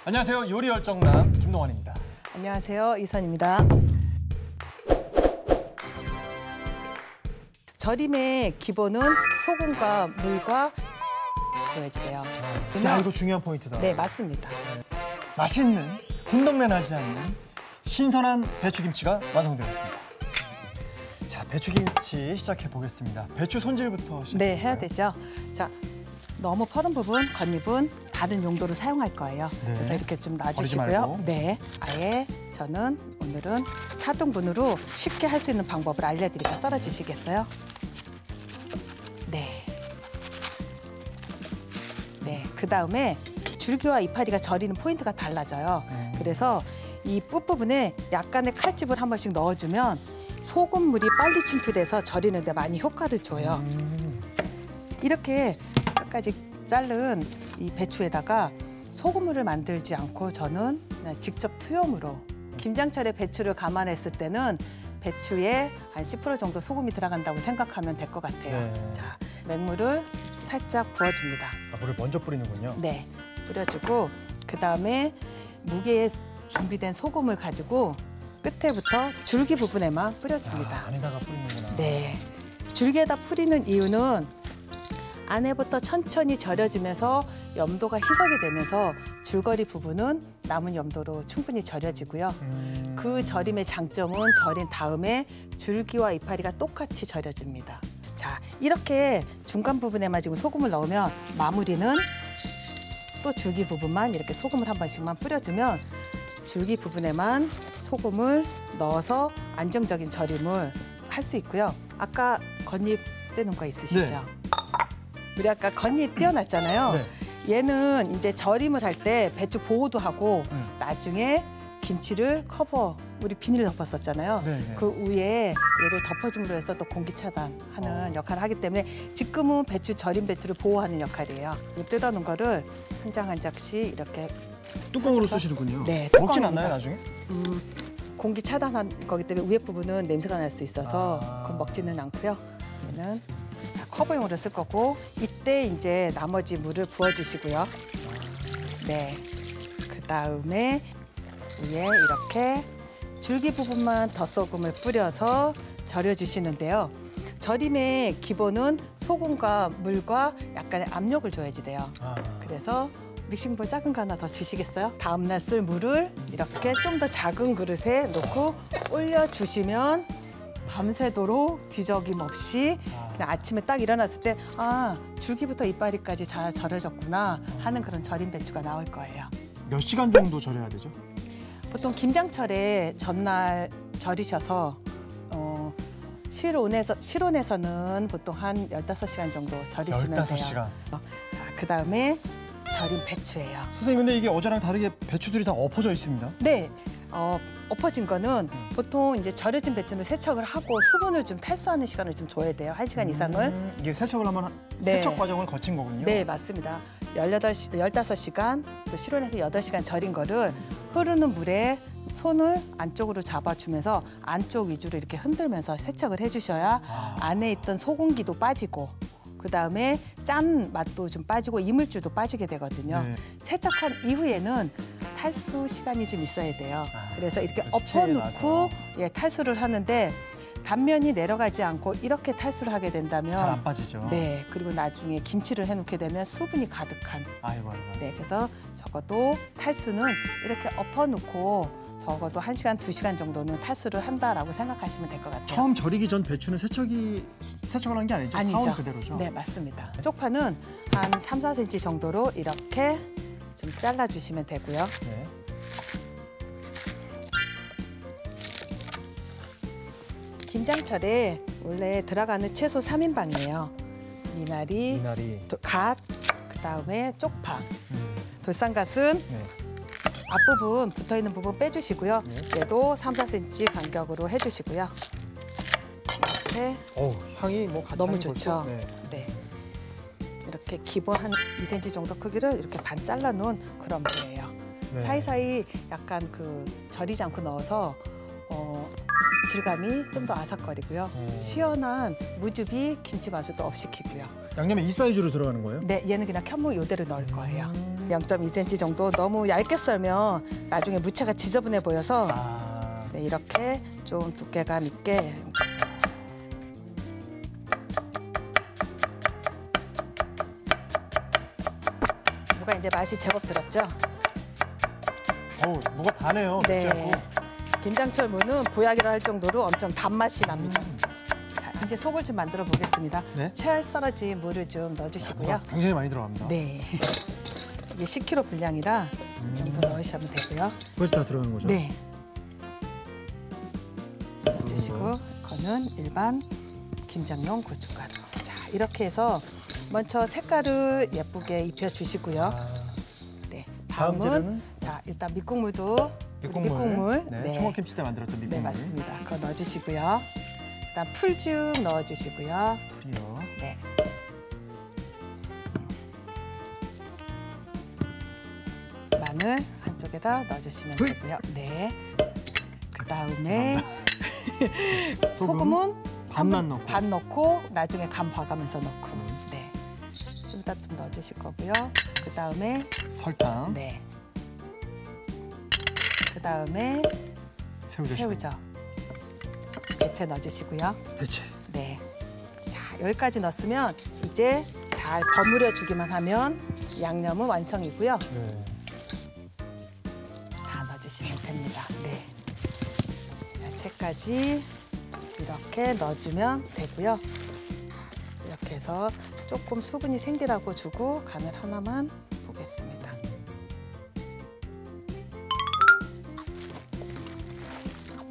안녕하세요. 요리 열정남 김동완입니다. 안녕하세요. 이선입니다. 절임의 기본은 소금과 물과 넣어야지돼요. 야, 이거 중요한 포인트다. 네, 맞습니다. 맛있는, 군덕내 나지 않는 신선한 배추김치가 완성되었습니다. 자, 배추김치 시작해 보겠습니다. 배추 손질부터 시작해 네, 해야 되죠. 자, 너무 퍼른 부분, 겉잎은 다른 용도로 사용할 거예요. 네. 그래서 이렇게 좀 버리지 놔주시고요. 말고. 네, 아예 저는 오늘은 4등분으로 쉽게 할 수 있는 방법을 알려드리니까 썰어주시겠어요? 네. 네, 그 다음에 줄기와 이파리가 절이는 포인트가 달라져요. 그래서 이 끝부분에 약간의 칼집을 한 번씩 넣어주면 소금물이 빨리 침투돼서 절이는데 많이 효과를 줘요. 이렇게 끝까지 자른 이 배추에다가 소금물을 만들지 않고 저는 그냥 직접 투용으로 김장철에 배추를 감안했을 때는 배추에 한 10% 정도 소금이 들어간다고 생각하면 될 것 같아요. 네. 자, 맹물을 살짝 부어줍니다. 아, 물을 먼저 뿌리는군요. 네, 뿌려주고 그다음에 무게에 준비된 소금을 가지고 끝에부터 줄기 부분에만 뿌려줍니다. 아, 안에다가 뿌리는구나. 네, 줄기에다 뿌리는 이유는 안에부터 천천히 절여지면서 염도가 희석이 되면서 줄거리 부분은 남은 염도로 충분히 절여지고요. 그 절임의 장점은 절인 다음에 줄기와 이파리가 똑같이 절여집니다. 자, 이렇게 중간 부분에만 지금 소금을 넣으면 마무리는 또 줄기 부분만 이렇게 소금을 한 번씩만 뿌려주면 줄기 부분에만 소금을 넣어서 안정적인 절임을 할 수 있고요. 아까 겉잎 빼놓은 거 있으시죠? 네. 우리 아까 겉잎 떼어놨잖아요. 네. 얘는 이제 절임을 할 때 배추 보호도 하고 나중에 김치를 우리 비닐 덮었었잖아요. 네, 네. 그 위에 얘를 덮어줌으로 해서 또 공기 차단하는 역할을 하기 때문에 지금은 절임 배추를 보호하는 역할이에요. 이 뜯어놓은 거를 한 장 한 장씩 이렇게 뚜껑으로 해줘서. 쓰시는군요. 네, 먹진 뚜껑입니다. 않나요, 나중에? 공기 차단한 거기 때문에 위에 부분은 냄새가 날 수 있어서 아. 그건 먹지는 않고요. 얘는 컵용으로 쓸 거고 이때 이제 나머지 물을 부어주시고요. 네, 그 다음에 위에 이렇게 줄기 부분만 덧소금을 뿌려서 절여주시는데요. 절임의 기본은 소금과 물과 약간의 압력을 줘야지 돼요. 아. 그래서 믹싱볼 작은 거 하나 더 주시겠어요? 다음 날 쓸 물을 이렇게 좀 더 작은 그릇에 넣고 올려주시면 밤새도록 뒤적임 없이 그냥 아침에 딱 일어났을 때 아, 줄기부터 이파리까지 잘 절여졌구나 하는 그런 절임 배추가 나올 거예요. 몇 시간 정도 절여야 되죠? 보통 김장철에 전날 절이셔서 실온에서는 보통 한 15시간 정도 절이시면 돼요. 15시간. 자, 그다음에 절인 배추예요. 선생님, 근데 이게 어제랑 다르게 배추들이 다 엎어져 있습니다. 네, 엎어진 거는 보통 이제 절여진 배추는 세척을 하고 수분을 좀 탈수하는 시간을 좀 줘야 돼요. 1시간 이상을. 이게 세척을 하면 네. 세척 과정을 거친 거군요. 네, 맞습니다. 15시간, 또 실온에서 8시간 절인 거를 흐르는 물에 손을 안쪽으로 잡아주면서 안쪽 위주로 이렇게 흔들면서 세척을 해주셔야 안에 있던 소금기도 빠지고 그다음에 짠 맛도 좀 빠지고 이물질도 빠지게 되거든요. 네. 세척한 이후에는 탈수 시간이 좀 있어야 돼요. 그래서 이렇게 그래서 체에 엎어놓고 탈수를 하는데 단면이 내려가지 않고 이렇게 탈수를 하게 된다면 잘 안 빠지죠. 네, 그리고 나중에 김치를 해놓게 되면 수분이 가득한. 아이고. 네, 그래서 적어도 탈수는 이렇게 엎어놓고 적어도 1시간, 2시간 정도는 탈수를 한다라고 생각하시면 될 것 같아요. 처음 절이기 전 배추는 세척을 한 게 아니죠? 아니죠. 사온 그대로죠? 네, 맞습니다. 쪽파는 한 3~4cm 정도로 이렇게 좀 잘라주시면 되고요. 네. 김장철에 원래 들어가는 채소 3인방이에요. 미나리, 갓, 그다음에 쪽파. 돌산갓은 네. 앞부분 붙어있는 부분 빼주시고요. 네. 얘도 3~4cm 간격으로 해주시고요. 이렇게 향이 뭐 같이 너무 향이 좋죠. 벌써? 네. 네. 이렇게 기본 한 2cm 정도 크기를 이렇게 반 잘라놓은 그런 물이에요. 네. 사이사이 약간 절이지 않고 넣어서 질감이 좀 더 아삭거리고요. 시원한 무즙이 김치 맛을 또 업시키고요. 양념에 이 사이즈로 들어가는 거예요? 네, 얘는 그냥 캔물 이대로 넣을 거예요. 0.2cm 정도. 너무 얇게 썰면 나중에 무채가 지저분해 보여서 네, 이렇게 좀 두께감 있게. 무가 이제 맛이 제법 들었죠? 어우, 뭐가 다네요. 네. 맵지 않고. 김장철 무는 보약이라 할 정도로 엄청 단맛이 납니다. 자, 이제 속을 좀 만들어 보겠습니다. 네. 채 썰어진 무를 좀 넣어주시고요. 뭐가 굉장히 많이 들어갑니다. 네. 이게 10kg 분량이라 이 정도 넣으시면 되고요. 그것이 다 들어가는 거죠? 네. 넣어주시고 이거는 일반 김장용 고춧가루. 자, 이렇게 해서 먼저 색깔을 예쁘게 입혀주시고요. 네. 다음 다음은 재료는 자, 일단 밑국물도 밑국물. 네. 총각김치 때 만들었던 밑국물. 네, 맞습니다. 그거 넣어주시고요. 일단 풀죽 넣어주시고요. 풀이요. 네. 마늘 한쪽에다 넣어주시면 hui! 되고요. 네. 그 다음에 소금은 반만 넣고. 반 넣고 나중에 간 봐가면서 넣고. 네. 좀 이따 좀 넣어주실 거고요. 그 다음에 설탕. 네. 그 다음에 새우젓. 대체 넣어주시고요. 대체. 네. 자, 여기까지 넣었으면 이제 잘 버무려 주기만 하면 양념은 완성이고요. 네. 다 넣어주시면 됩니다. 네. 야채까지 이렇게 넣어주면 되고요. 이렇게 해서 조금 수분이 생기라고 주고 간을 하나만 보겠습니다.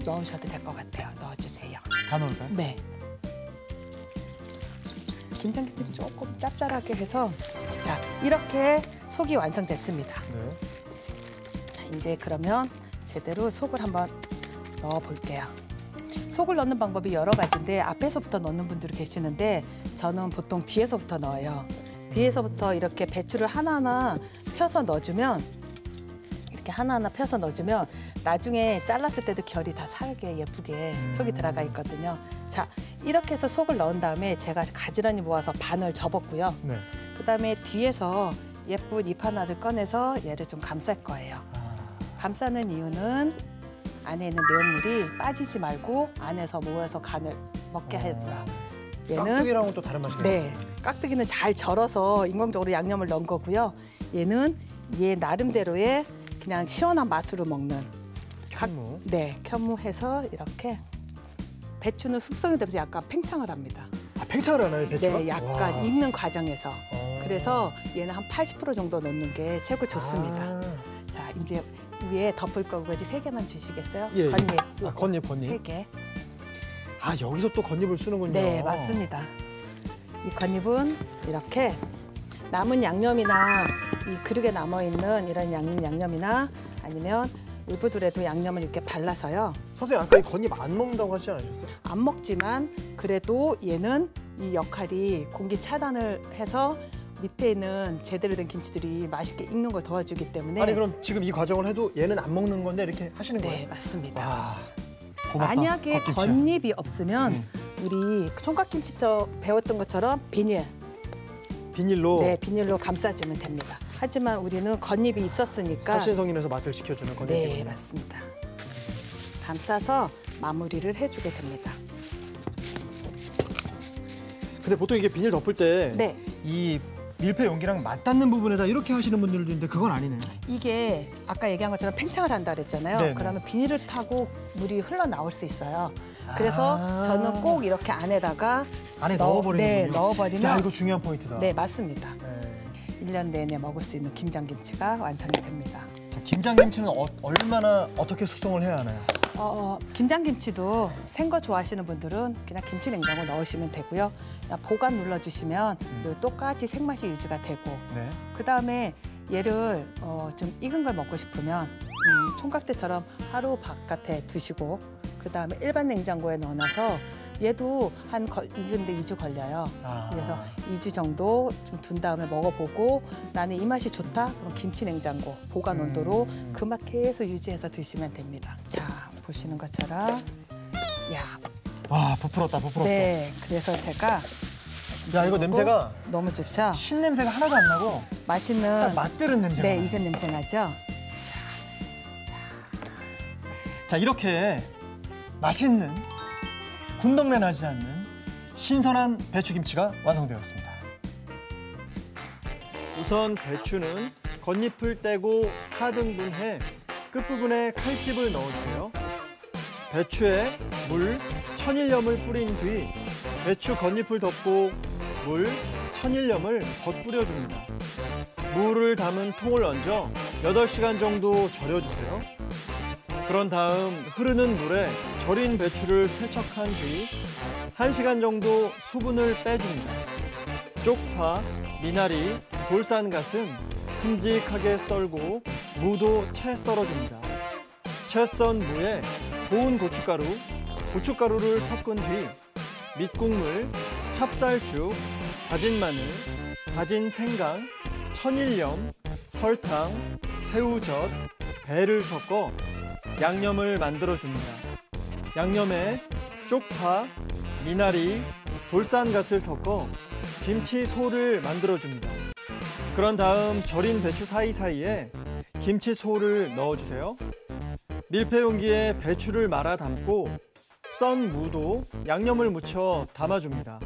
넣으셔도 될 것 같아요. 넣어주세요. 다 넣을까요? 네. 김장김치를 조금 짭짤하게 해서 자, 이렇게 속이 완성됐습니다. 네. 자, 이제 그러면 제대로 속을 한번 넣어 볼게요. 속을 넣는 방법이 여러 가지인데 앞에서부터 넣는 분들이 계시는데 저는 보통 뒤에서부터 넣어요. 뒤에서부터 이렇게 배추를 하나하나 펴서 넣어주면 이렇게 하나하나 펴서 넣어주면 나중에 잘랐을 때도 결이 다 살게 예쁘게 속이 들어가 있거든요. 자, 이렇게 해서 속을 넣은 다음에 제가 가지런히 모아서 반을 접었고요. 네. 그다음에 뒤에서 예쁜 잎 하나를 꺼내서 얘를 좀 감쌀 거예요. 감싸는 이유는 안에 있는 내용물이 빠지지 말고 안에서 모여서 간을 먹게 해주라. 깍두기랑은 또 다른 맛이에요. 네, 깍두기는 잘 절어서 인공적으로 양념을 넣은 거고요. 얘는 얘 나름대로의 그냥 시원한 맛으로 먹는 현무. 네, 현무해서 이렇게 배추는 숙성이 되면서 약간 팽창을 합니다. 아, 팽창을 하나요, 배추가? 네, 약간 와. 익는 과정에서. 그래서 얘는 한 80% 정도 넣는 게 최고 좋습니다. 아. 자, 이제 위에 덮을 거고지 3개만 주시겠어요? 예, 예. 건잎. 아, 건잎. 3개. 아, 여기서 또 건잎을 쓰는군요. 네, 맞습니다. 이 건잎은 이렇게 남은 양념이나 이 그릇에 남아있는 이런 양념이나 아니면 울부들에도 양념을 이렇게 발라서요. 선생님, 아까 이 건잎 안 먹는다고 하시지 않으셨어요? 안 먹지만 그래도 얘는 이 역할이 공기 차단을 해서 밑에 있는 제대로 된 김치들이 맛있게 익는 걸 도와주기 때문에 아니, 그럼 지금 이 과정을 해도 얘는 안 먹는 건데 이렇게 하시는 네, 거예요? 맞습니다. 와, 고맙다. 만약에 겉김치. 건잎이 없으면 우리 총각김치 때 배웠던 것처럼 비닐로 네, 비닐로 감싸주면 됩니다. 하지만 우리는 건잎이 있었으니까 살신성인에서 맛을 지켜주는 건잎. 네, 맞습니다. 감싸서 마무리를 해주게 됩니다. 근데 보통 이게 비닐 덮을 때 네, 이 밀폐 용기랑 맞닿는 부분에다 이렇게 하시는 분들도 있는데 그건 아니네요. 이게 아까 얘기한 것처럼 팽창을 한다 그랬잖아요. 네네. 그러면 비닐을 타고 물이 흘러나올 수 있어요. 그래서 아. 저는 꼭 이렇게 안에다가 안에 넣어버리는군요. 네, 넣어버리면 야, 이거 중요한 포인트다. 네, 맞습니다. 네. 1년 내내 먹을 수 있는 김장김치가 완성이 됩니다. 자, 김장김치는 얼마나 어떻게 숙성을 해야 하나요? 김장김치도 생 거 좋아하시는 분들은 그냥 김치 냉장고 넣으시면 되고요. 그냥 보관 눌러주시면 똑같이 생맛이 유지가 되고 네. 그다음에 얘를 좀 익은 걸 먹고 싶으면 총각대처럼 하루 바깥에 두시고 그다음에 일반 냉장고에 넣어놔서 얘도 익은데 2주 걸려요. 아. 그래서 2주 정도 좀 둔 다음에 먹어보고 나는 이 맛이 좋다? 그럼 김치 냉장고 보관 온도로 그 맛 계속 유지해서 드시면 됩니다. 자, 보시는 것처럼 야, 와, 부풀었다, 부풀었어. 네, 그래서 제가 야, 이거 냄새가 너무 좋죠? 신 냄새가 하나도 안 나고 맛있는 딱 맛들은 냄새가 네, 나요. 익은 냄새 나죠? 자, 이렇게 맛있는 군덕내 나지 않는 신선한 배추김치가 완성되었습니다. 우선 배추는 겉잎을 떼고 4등분해 끝부분에 칼집을 넣어주세요. 배추에 물, 천일염을 뿌린 뒤 배추 겉잎을 덮고 물, 천일염을 덧뿌려줍니다. 물을 담은 통을 얹어 8시간 정도 절여주세요. 그런 다음 흐르는 물에 절인 배추를 세척한 뒤 1시간 정도 수분을 빼줍니다. 쪽파, 미나리, 돌산갓은 큼직하게 썰고 무도 채 썰어줍니다. 채 썬 무에 고운 고춧가루, 고춧가루를 섞은 뒤 밑국물, 찹쌀죽, 다진 마늘, 다진 생강, 천일염, 설탕, 새우젓, 배를 섞어 양념을 만들어줍니다. 양념에 쪽파, 미나리, 돌산갓을 섞어 김치소를 만들어줍니다. 그런 다음 절인 배추 사이사이에 김치소를 넣어주세요. 밀폐 용기에 배추를 말아 담고 썬 무도 양념을 묻혀 담아줍니다.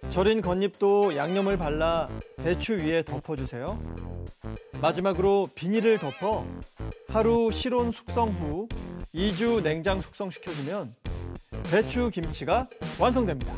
절인 겉잎도 양념을 발라 배추 위에 덮어주세요. 마지막으로 비닐을 덮어 하루 실온 숙성 후 2주 냉장 숙성시켜주면 배추 김치가 완성됩니다.